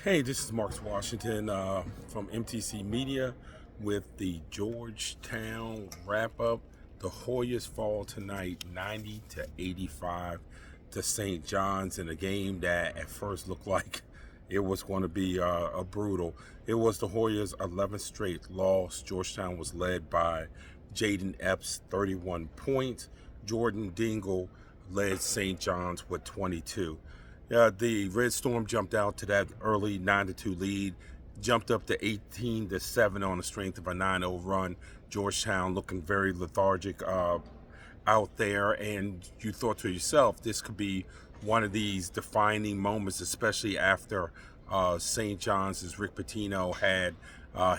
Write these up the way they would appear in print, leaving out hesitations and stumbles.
Hey, this is Marcus Washington from MTC Media with the Georgetown wrap up. The Hoyas fall tonight 90 to 85 to St. John's in a game that at first looked like it was going to be a brutal. It was the Hoyas' 11th straight loss. Georgetown was led by Jaden Epps, 31 points. Jordan Dingle led St. John's with 22. The Red Storm jumped out to that early 9-2 lead, jumped up to 18-7 on the strength of a 9-0 run. Georgetown looking very lethargic out there, and you thought to yourself, this could be one of these defining moments, especially after St. John's' Rick Pitino had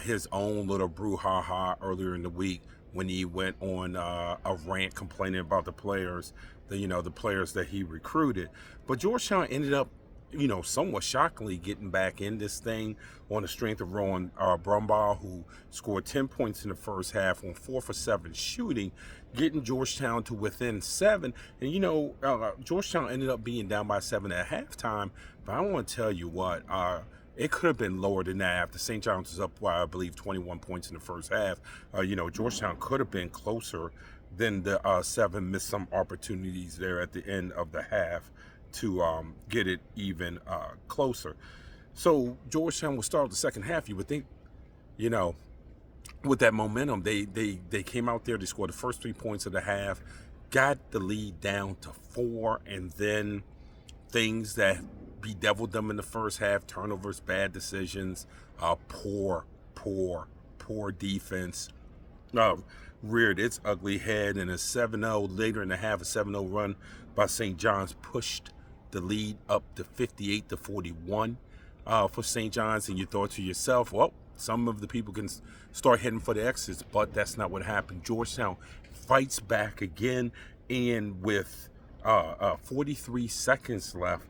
his own little brouhaha earlier in the week when he went on a rant complaining about the players, the players that he recruited. But Georgetown ended up, somewhat shockingly getting back in this thing on the strength of Rowan Brumbaugh, who scored 10 points in the first half on 4 for 7 shooting, getting Georgetown to within 7. And, Georgetown ended up being down by 7 at halftime. But I want to tell you what, it could have been lower than that after St. John's was up by, I believe, 21 points in the first half. Georgetown could have been closer than the 7, missed some opportunities there at the end of the half to get it even closer. So Georgetown will start the second half. You would think, with that momentum, they came out there, they scored the first 3 points of the half, got the lead down to 4, and then things that bedeviled them in the first half, turnovers, bad decisions, poor defense, reared its ugly head, and a 7-0 later in the half, a 7-0 run by St. John's pushed the lead up to 58-41 for St. John's, and you thought to yourself, well, some of the people can start heading for the exits, but that's not what happened. Georgetown fights back again, and with 43 seconds left,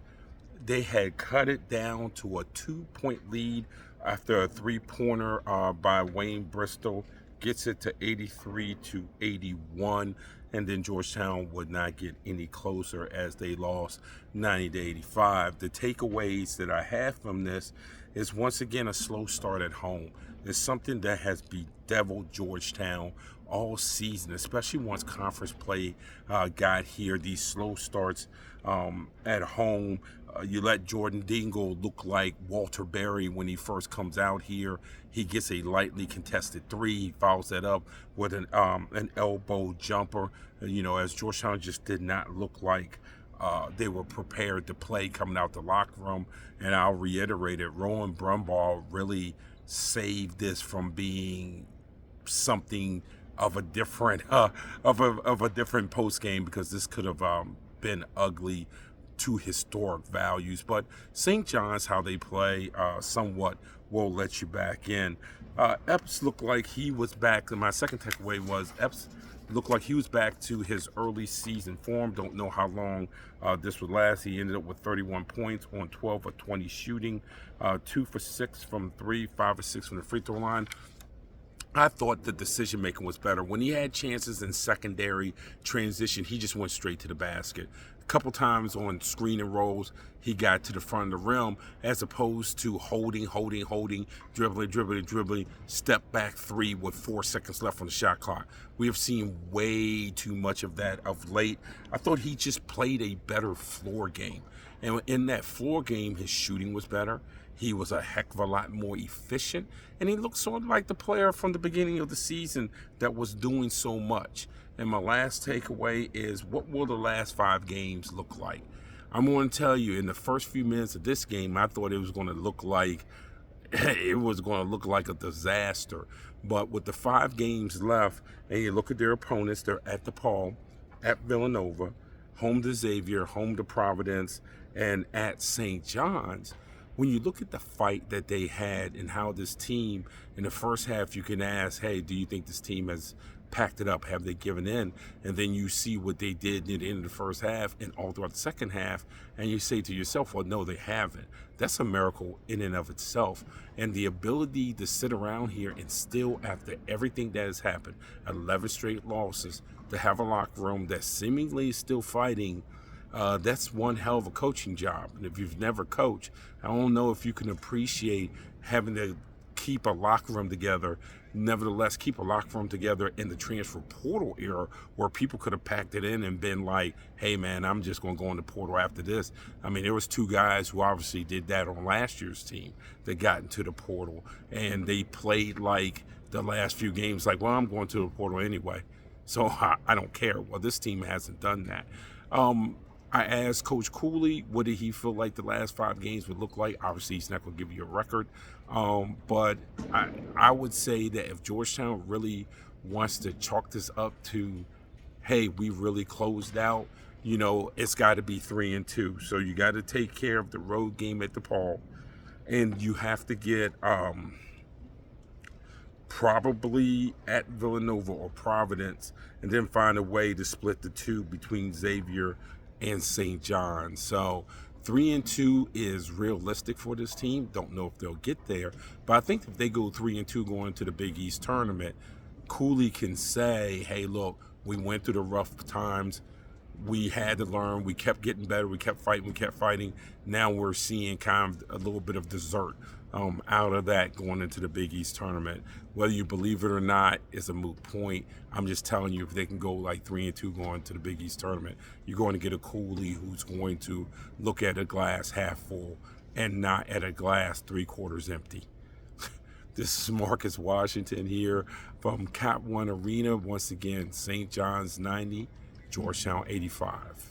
they had cut it down to a 2-point lead after a three-pointer by Wayne Bristol. Gets it to 83-81, and then Georgetown would not get any closer as they lost 90-85. The takeaways that I have from this is, once again, a slow start at home. It's something that has bedeviled Georgetown all season, especially once conference play got here. These slow starts at home. You let Jordan Dingle look like Walter Berry when he first comes out here. He gets a lightly contested 3. He follows that up with an elbow jumper. As Georgetown just did not look like they were prepared to play coming out the locker room. And I'll reiterate it, Rowan Brumbaugh really saved this from being something of a different different post game, because this could have been ugly to historic values. But St. John's, how they play, somewhat will let you back in. Epps looked like he was back, and my second takeaway was Epps looked like he was back to his early season form. Don't know how long this would last. He ended up with 31 points on 12 of 20 shooting, 2 for 6 from 3, 5 for 6 from the free throw line. I thought the decision making was better. When he had chances in secondary transition, he just went straight to the basket. A couple times on screen and rolls, he got to the front of the rim, as opposed to holding, dribbling, step back 3 with 4 seconds left on the shot clock. We have seen way too much of that of late. I thought he just played a better floor game. And in that floor game, his shooting was better. He was a heck of a lot more efficient, and he looked sort of like the player from the beginning of the season that was doing so much. And my last takeaway is, what will the last 5 games look like? I'm going to tell you, in the first few minutes of this game, I thought it was going to look like a disaster. But with the 5 games left, and you look at their opponents, they're at DePaul, at Villanova, home to Xavier, home to Providence, and at St. John's. When you look at the fight that they had and how this team, in the first half, you can ask, hey, do you think this team has packed it up? Have they given in? And then you see what they did near the end of the first half and all throughout the second half, and you say to yourself, well, no, they haven't. That's a miracle in and of itself. And the ability to sit around here and still, after everything that has happened, 11 straight losses, to have a locker room that seemingly is still fighting That's one hell of a coaching job. And if you've never coached, I don't know if you can appreciate having to keep a locker room together, nevertheless keep a locker room together in the transfer portal era where people could have packed it in and been like, hey man, I'm just going to go in the portal after this. I mean, there was two guys who obviously did that on last year's team that got into the portal, and they played like the last few games like, well, I'm going to the portal anyway, so I don't care. Well, this team hasn't done that. I asked Coach Cooley, what did he feel like the last 5 games would look like? Obviously, he's not going to give you a record. But I would say that if Georgetown really wants to chalk this up to, hey, we really closed out, it's got to be 3-2. So you got to take care of the road game at DePaul. And you have to get probably at Villanova or Providence, and then find a way to split the two between Xavier and St. John. So 3-2 is realistic for this team. Don't know if they'll get there, but I think if they go 3-2 going into the Big East tournament, Cooley can say, hey, look, we went through the rough times. We had to learn. We kept getting better. We kept fighting. Now we're seeing kind of a little bit of dessert out of that going into the Big East tournament. Whether you believe it or not is a moot point. I'm just telling you, if they can go like 3-2 going to the Big East tournament, you're going to get a Cooley who's going to look at a glass half full and not at a glass 3/4 empty. This is Marcus Washington here from Cap One Arena. Once again, St. John's 90, Georgetown 85.